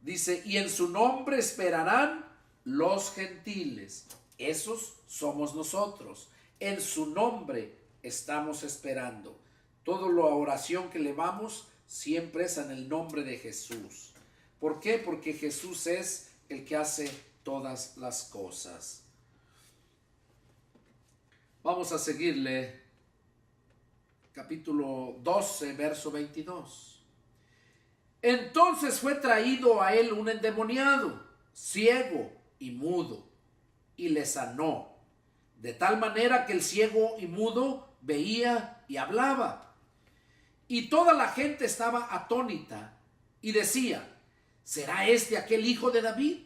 Dice, y en su nombre esperarán los gentiles. Esos somos nosotros. En su nombre estamos esperando. Toda la oración que elevamos siempre es en el nombre de Jesús. ¿Por qué? Porque Jesús es el que hace todas las cosas. Vamos a seguirle. Capítulo 12, verso 22. Entonces fue traído a él un endemoniado, ciego y mudo, y le sanó, de tal manera que el ciego y mudo veía y hablaba. Y toda la gente estaba atónita y decía, ¿será este aquel hijo de David?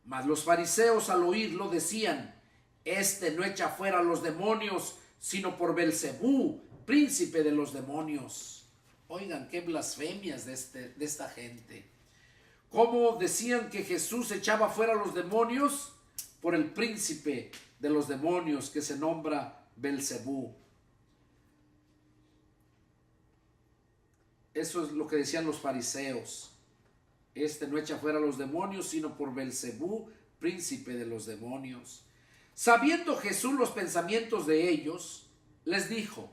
Mas los fariseos al oírlo decían, este no echa fuera a los demonios, sino por Belcebú, príncipe de los demonios. Oigan, qué blasfemias de esta gente. ¿Cómo decían que Jesús echaba fuera a los demonios? Por el príncipe de los demonios que se nombra Belcebú. Eso es lo que decían los fariseos. Este no echa fuera a los demonios, sino por Belcebú, príncipe de los demonios. Sabiendo Jesús los pensamientos de ellos, les dijo,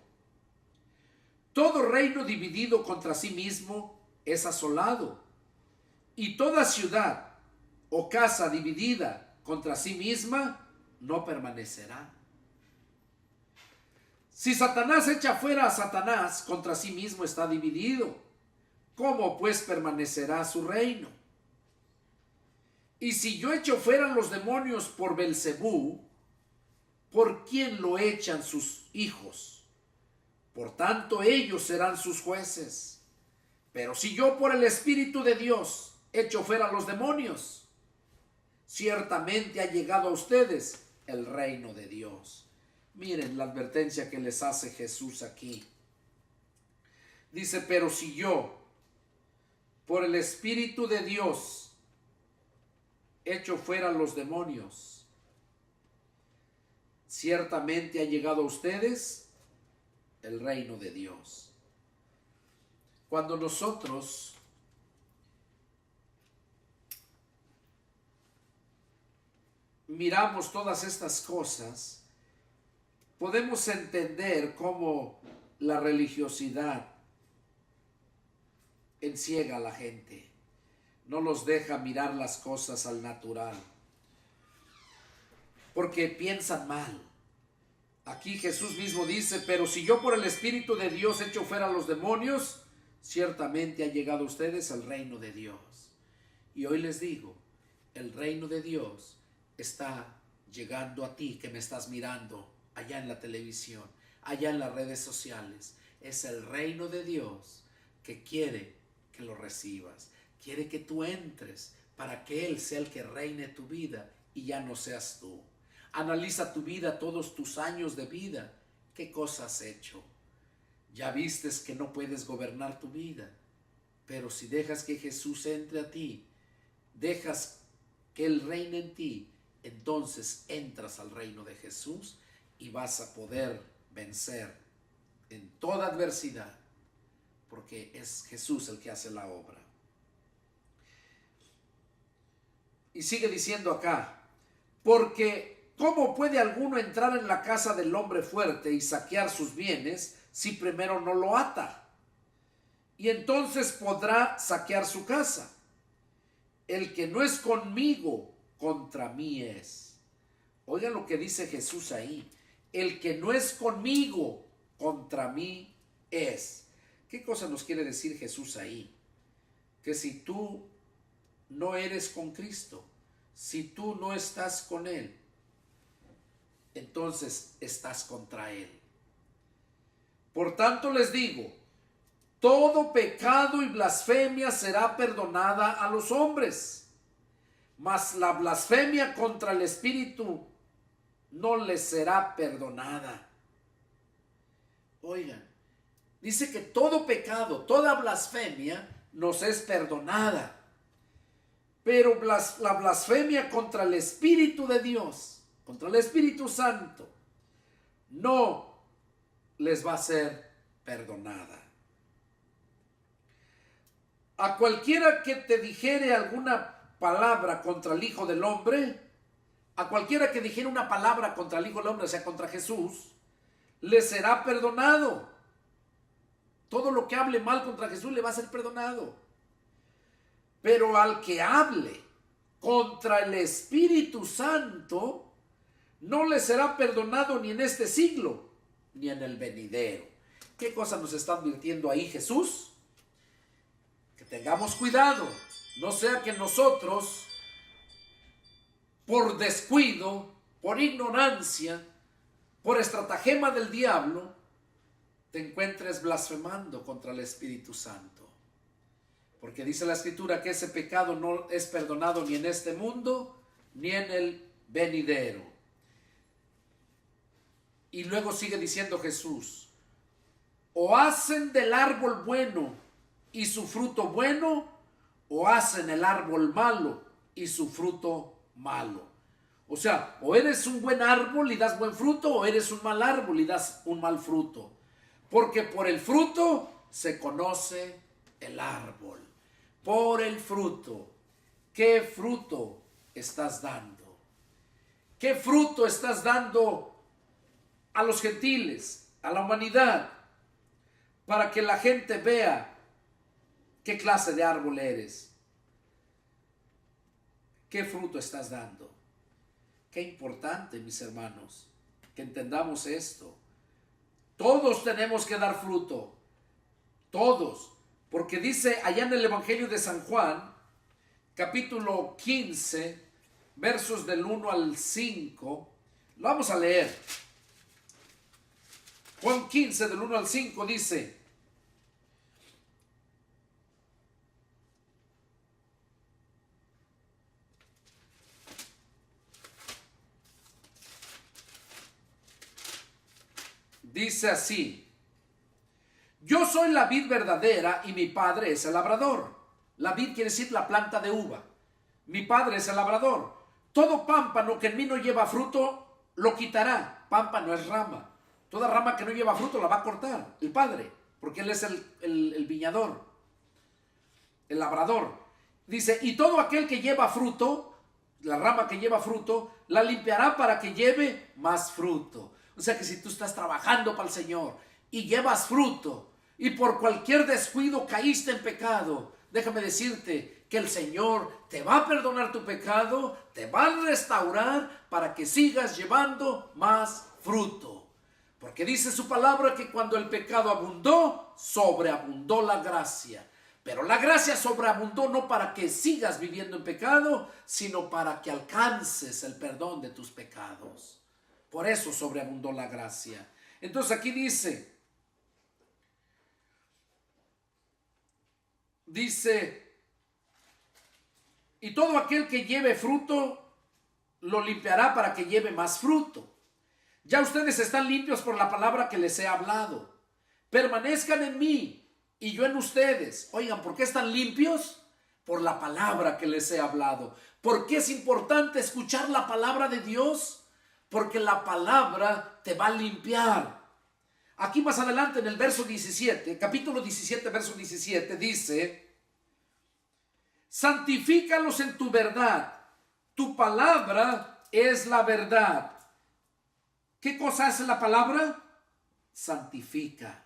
todo reino dividido contra sí mismo es asolado, y toda ciudad o casa dividida contra sí misma no permanecerá. Si Satanás echa fuera a Satanás, contra sí mismo está dividido. ¿Cómo pues permanecerá su reino? Y si yo echo fuera los demonios por Belcebú, ¿por quién lo echan sus hijos? Por tanto, ellos serán sus jueces. Pero si yo por el Espíritu de Dios echo fuera los demonios, ciertamente ha llegado a ustedes el reino de Dios. Miren la advertencia que les hace Jesús aquí. Dice, pero si yo por el Espíritu de Dios echo fuera los demonios, ciertamente ha llegado a ustedes el reino de Dios. cuando nosotros miramos todas estas cosas, podemos entender cómo la religiosidad enciega a la gente, no los deja mirar las cosas al natural, porque piensan mal. Aquí Jesús mismo dice: pero si yo por el Espíritu de Dios echo fuera a los demonios, ciertamente ha llegado a ustedes el reino de Dios. Y hoy les digo, el reino de Dios está llegando a ti, que me estás mirando allá en la televisión, allá en las redes sociales. Es el reino de Dios que quiere que lo recibas, quiere que tú entres para que Él sea el que reine tu vida y ya no seas tú. Analiza tu vida, todos tus años de vida. ¿Qué cosas has hecho? Ya vistes que no puedes gobernar tu vida, pero si dejas que Jesús entre a ti, dejas que Él reine en ti, entonces entras al reino de Jesús y vas a poder vencer en toda adversidad, porque es Jesús el que hace la obra. Y sigue diciendo acá: porque ¿cómo puede alguno entrar en la casa del hombre fuerte y saquear sus bienes si primero no lo ata? Y entonces podrá saquear su casa. El que no es conmigo, contra mí es. Oigan lo que dice Jesús ahí: el que no es conmigo, contra mí es. ¿Qué cosa nos quiere decir Jesús ahí? Que si tú no eres con Cristo, si tú no estás con Él, entonces estás contra Él. Por tanto les digo, todo pecado y blasfemia será perdonada a los hombres, mas la blasfemia contra el Espíritu no les será perdonada. Oigan, dice que todo pecado, toda blasfemia nos es perdonada, pero la blasfemia contra el Espíritu de Dios, contra el Espíritu Santo, no les va a ser perdonada. A cualquiera que te dijere alguna palabra contra el Hijo del Hombre, a cualquiera que dijere una palabra contra el Hijo del Hombre, o sea, contra Jesús, le será perdonado. Todo lo que hable mal contra Jesús le va a ser perdonado. Pero al que hable contra el Espíritu Santo, no le será perdonado ni en este siglo, ni en el venidero. ¿Qué cosa nos está advirtiendo ahí Jesús? Que tengamos cuidado, no sea que nosotros, por descuido, por ignorancia, por estratagema del diablo, te encuentres blasfemando contra el Espíritu Santo. Porque dice la Escritura que ese pecado no es perdonado ni en este mundo, ni en el venidero. Y luego sigue diciendo Jesús: o hacen del árbol bueno y su fruto bueno, o hacen el árbol malo y su fruto malo. O sea, o eres un buen árbol y das buen fruto, o eres un mal árbol y das un mal fruto. Porque por el fruto se conoce el árbol. Por el fruto. ¿Qué fruto estás dando? ¿Qué fruto estás dando a los gentiles, a la humanidad, para que la gente vea qué clase de árbol eres? ¿Qué fruto estás dando? Qué importante, mis hermanos, que entendamos esto. Todos tenemos que dar fruto, todos, porque dice allá en el Evangelio de San Juan, capítulo 15, versos del 1 al 5, lo vamos a leer. Juan 15, del 1 al 5 dice: dice así: yo soy la vid verdadera y mi padre es el labrador. La vid quiere decir la planta de uva. Mi padre es el labrador. Todo pámpano que en mí no lleva fruto, lo quitará. Pámpano es rama. Toda rama que no lleva fruto la va a cortar el Padre. porque Él es el viñador, el labrador. Dice, y todo aquel que lleva fruto, la rama que lleva fruto, la limpiará para que lleve más fruto. O sea que si tú estás trabajando para el Señor y llevas fruto y por cualquier descuido caíste en pecado, déjame decirte que el Señor te va a perdonar tu pecado, te va a restaurar para que sigas llevando más fruto. Porque dice su palabra que cuando el pecado abundó, sobreabundó la gracia. Pero la gracia sobreabundó no para que sigas viviendo en pecado, sino para que alcances el perdón de tus pecados. Por eso sobreabundó la gracia. Entonces aquí dice, y todo aquel que lleve fruto, lo limpiará para que lleve más fruto. Ya ustedes están limpios por la palabra que les he hablado. Permanezcan en mí y yo en ustedes. Oigan, ¿por qué están limpios? Por la palabra que les he hablado. ¿Por qué es importante escuchar la palabra de Dios? Porque la palabra te va a limpiar. Aquí más adelante en el verso 17, capítulo 17, verso 17, dice, santifícalos en tu verdad. Tu palabra es la verdad. ¿Qué cosa hace la palabra? Santifica.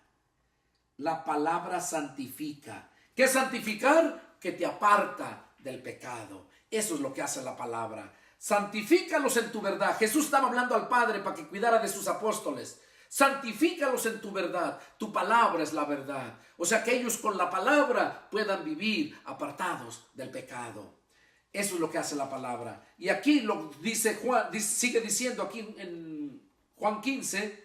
La palabra santifica. ¿Qué es santificar? Que te aparta del pecado. Eso es lo que hace la palabra. Santifícalos en tu verdad. Jesús estaba hablando al Padre para que cuidara de sus apóstoles. Santifícalos en tu verdad. Tu palabra es la verdad. O sea que ellos con la palabra puedan vivir apartados del pecado. Eso es lo que hace la palabra. Y aquí lo dice Juan, sigue diciendo aquí en Juan 15,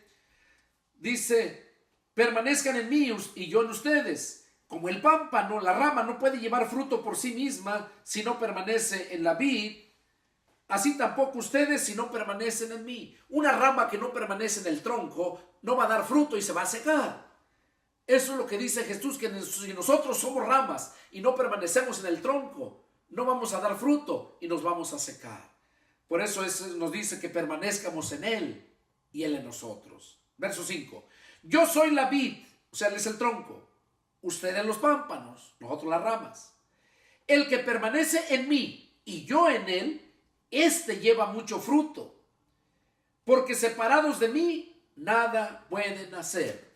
dice, permanezcan en mí y yo en ustedes. Como el pámpano, la rama no puede llevar fruto por sí misma si no permanece en la vid, así tampoco ustedes si no permanecen en mí. Una rama que no permanece en el tronco no va a dar fruto y se va a secar. Eso es lo que dice Jesús, que si nosotros somos ramas y no permanecemos en el tronco, no vamos a dar fruto y nos vamos a secar. Por eso nos dice que permanezcamos en Él y Él en nosotros. Verso 5. Yo soy la vid, o sea, Él es el tronco. Ustedes los pámpanos, nosotros las ramas. El que permanece en mí y yo en Él, este lleva mucho fruto. Porque separados de mí, nada pueden hacer.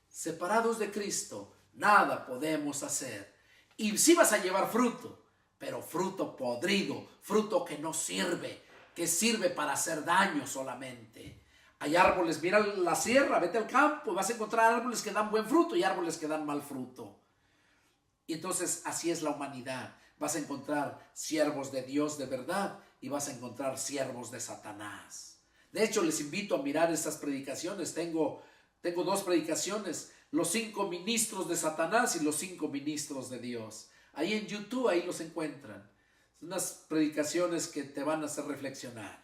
Separados de Cristo, nada podemos hacer. Y sí vas a llevar fruto, pero fruto podrido, fruto que no sirve, que sirve para hacer daño solamente. Hay árboles, mira la sierra, vete al campo, vas a encontrar árboles que dan buen fruto y árboles que dan mal fruto. Y entonces así es la humanidad. Vas a encontrar siervos de Dios de verdad y vas a encontrar siervos de Satanás. De hecho, les invito a mirar estas predicaciones. Tengo 2 predicaciones, los 5 ministros de Satanás y los 5 ministros de Dios. Ahí en YouTube, ahí los encuentran. Son unas predicaciones que te van a hacer reflexionar.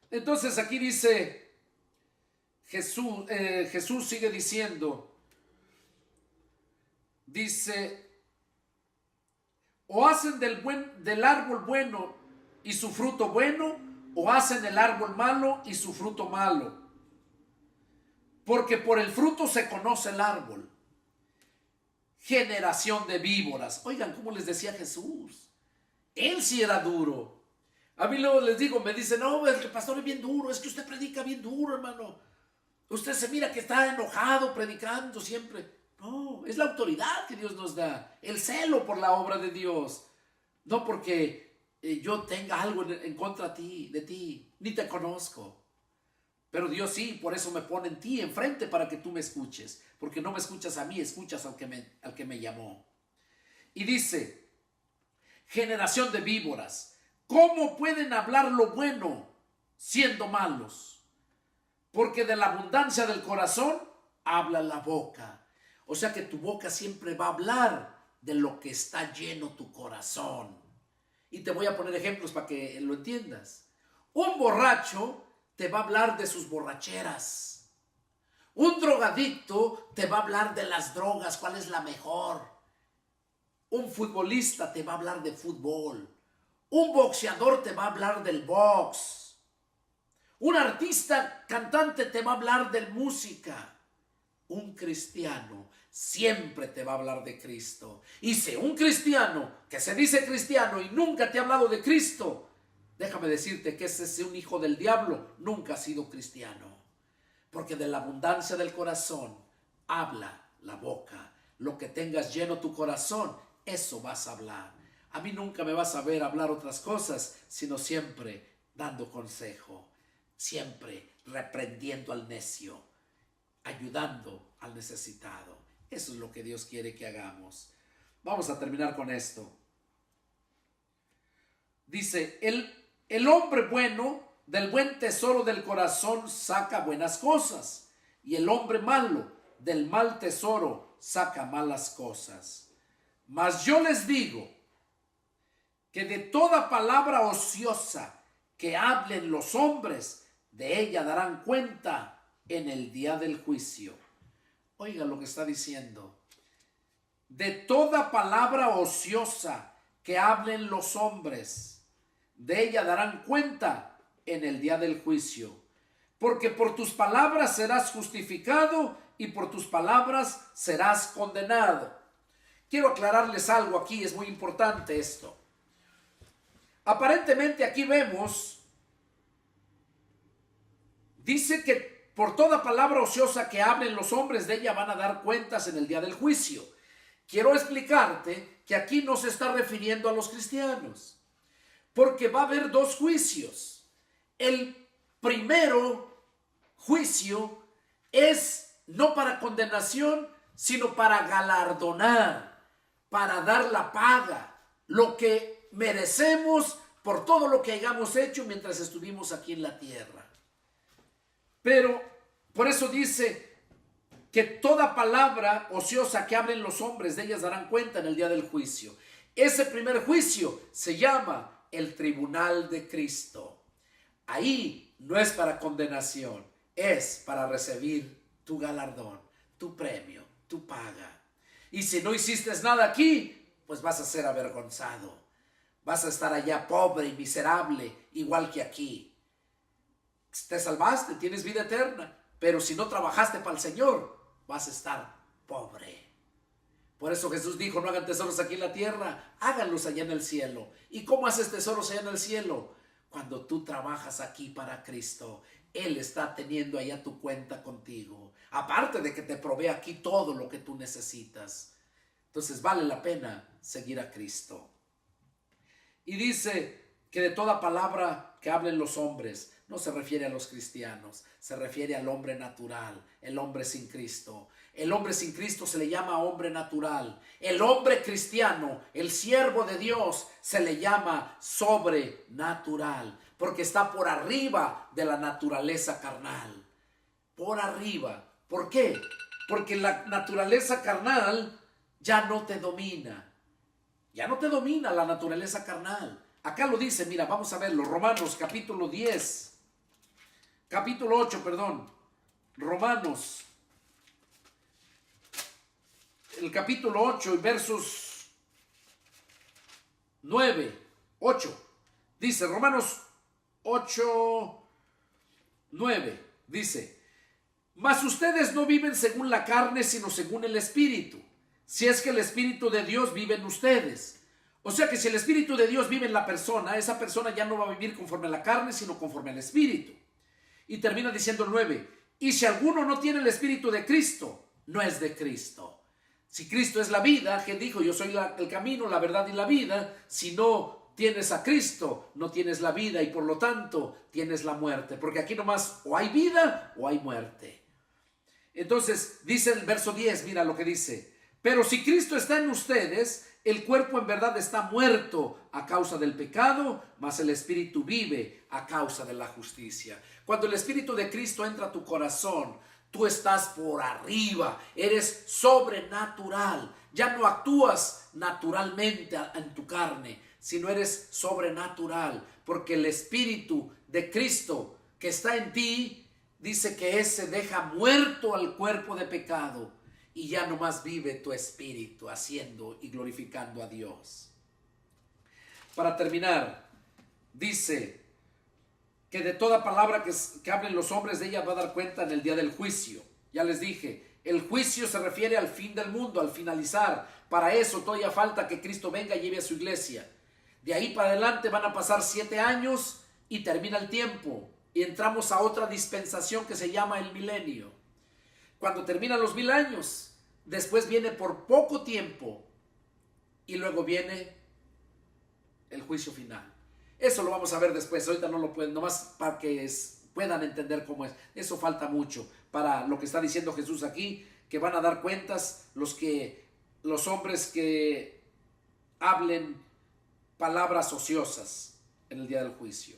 Entonces aquí dice Jesús sigue diciendo, dice, o hacen del árbol bueno y su fruto bueno, o hacen el árbol malo y su fruto malo. Porque por el fruto se conoce el árbol. Generación de víboras. Oigan, ¿cómo les decía Jesús? Él sí era duro. A mí luego les digo, me dicen, no, el pastor es bien duro, es que usted predica bien duro, hermano. Usted se mira que está enojado predicando siempre. No, es la autoridad que Dios nos da, el celo por la obra de Dios. No porque yo tenga algo en contra de ti, ni te conozco. Pero Dios sí, por eso me pone en ti enfrente para que tú me escuches. Porque no me escuchas a mí, escuchas al que me llamó. Y dice, generación de víboras. ¿Cómo pueden hablar lo bueno siendo malos? Porque de la abundancia del corazón habla la boca. O sea que tu boca siempre va a hablar de lo que está lleno tu corazón. Y te voy a poner ejemplos para que lo entiendas. Un borracho te va a hablar de sus borracheras. Un drogadicto te va a hablar de las drogas, cuál es la mejor. Un futbolista te va a hablar de fútbol. Un boxeador te va a hablar del box. Un artista cantante te va a hablar de música. Un cristiano siempre te va a hablar de Cristo. Y si un cristiano que se dice cristiano y nunca te ha hablado de Cristo, déjame decirte que ese es un hijo del diablo, nunca ha sido cristiano. Porque de la abundancia del corazón habla la boca. Lo que tengas lleno tu corazón, eso vas a hablar. A mí nunca me vas a ver hablar otras cosas, sino siempre dando consejo, siempre reprendiendo al necio, ayudando al necesitado. Eso es lo que Dios quiere que hagamos. Vamos a terminar con esto. Dice, el hombre bueno del buen tesoro del corazón saca buenas cosas, y el hombre malo del mal tesoro saca malas cosas. Mas yo les digo que de toda palabra ociosa que hablen los hombres, de ella darán cuenta en el día del juicio. Oiga lo que está diciendo. De toda palabra ociosa que hablen los hombres, de ella darán cuenta en el día del juicio. Porque por tus palabras serás justificado y por tus palabras serás condenado. Quiero aclararles algo aquí, es muy importante esto. Aparentemente aquí vemos, dice que por toda palabra ociosa que hablen los hombres, de ella van a dar cuentas en el día del juicio. Quiero explicarte que aquí no se está refiriendo a los cristianos, porque va a haber dos juicios. El primero juicio es no para condenación, sino para galardonar, para dar la paga, lo que merecemos por todo lo que hayamos hecho mientras estuvimos aquí en la tierra. Pero por eso dice que toda palabra ociosa que hablen los hombres, de ellas darán cuenta en el día del juicio. Ese primer juicio se llama el tribunal de Cristo. Ahí no es para condenación, es para recibir tu galardón, tu premio, tu paga. Y si no hiciste nada aquí, pues vas a ser avergonzado. Vas a estar allá pobre y miserable, igual que aquí. Te salvaste, tienes vida eterna, pero si no trabajaste para el Señor, vas a estar pobre. Por eso Jesús dijo, no hagan tesoros aquí en la tierra, háganlos allá en el cielo. ¿Y cómo haces tesoros allá en el cielo? Cuando tú trabajas aquí para Cristo, Él está teniendo allá tu cuenta contigo. Aparte de que te provee aquí todo lo que tú necesitas. Entonces vale la pena seguir a Cristo. Y dice que de toda palabra que hablen los hombres, no se refiere a los cristianos, se refiere al hombre natural, el hombre sin Cristo. El hombre sin Cristo se le llama hombre natural. El hombre cristiano, el siervo de Dios, se le llama sobrenatural, porque está por arriba de la naturaleza carnal. Por arriba. ¿Por qué? Porque la naturaleza carnal ya no te domina. Ya no te domina la naturaleza carnal. Acá lo dice, mira, vamos a verlo. Romanos capítulo 10. Capítulo 8, perdón. Romanos. El capítulo 8 y versos 9, 8. Dice, Romanos 8, 9. Dice, mas ustedes no viven según la carne, sino según el Espíritu. Si es que el Espíritu de Dios vive en ustedes. O sea que si el Espíritu de Dios vive en la persona, esa persona ya no va a vivir conforme a la carne, sino conforme al Espíritu. Y termina diciendo el 9. Y si alguno no tiene el Espíritu de Cristo, no es de Cristo. Si Cristo es la vida, que dijo, yo soy el camino, la verdad y la vida. Si no tienes a Cristo, no tienes la vida y por lo tanto tienes la muerte. Porque aquí nomás o hay vida o hay muerte. Entonces dice el verso 10, mira lo que dice. Pero si Cristo está en ustedes, el cuerpo en verdad está muerto a causa del pecado, mas el Espíritu vive a causa de la justicia. Cuando el Espíritu de Cristo entra a tu corazón, tú estás por arriba, eres sobrenatural. Ya no actúas naturalmente en tu carne, sino eres sobrenatural, porque el Espíritu de Cristo que está en ti, dice que ese deja muerto al cuerpo de pecado. Y ya nomás vive tu espíritu haciendo y glorificando a Dios. Para terminar, dice que de toda palabra que hablen los hombres, de ella va a dar cuenta en el día del juicio. Ya les dije, el juicio se refiere al fin del mundo, al finalizar. Para eso todavía falta que Cristo venga y lleve a su iglesia. De ahí para adelante van a pasar 7 años y termina el tiempo. Y entramos a otra dispensación que se llama el milenio. Cuando terminan los 1000 años, después viene por poco tiempo y luego viene el juicio final. Eso lo vamos a ver después. Ahorita no lo pueden, nomás para que puedan entender cómo es. Eso falta mucho para lo que está diciendo Jesús aquí, que van a dar cuentas los hombres que hablen palabras ociosas en el día del juicio.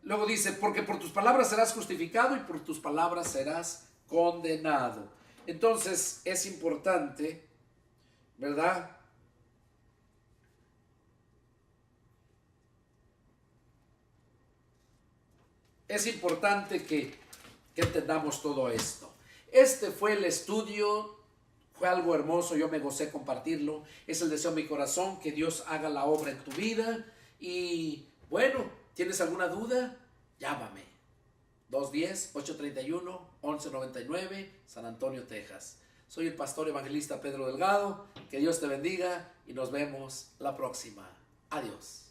Luego dice, porque por tus palabras serás justificado y por tus palabras serás condenado. Entonces es importante, ¿verdad?, es importante que entendamos todo esto. Este fue el estudio, fue algo hermoso, yo me gocé compartirlo. Es el deseo de mi corazón que Dios haga la obra en tu vida. Y bueno, ¿tienes alguna duda? Llámame. 210-831-1199, San Antonio, Texas. Soy el pastor evangelista Pedro Delgado. Que Dios te bendiga y nos vemos la próxima. Adiós.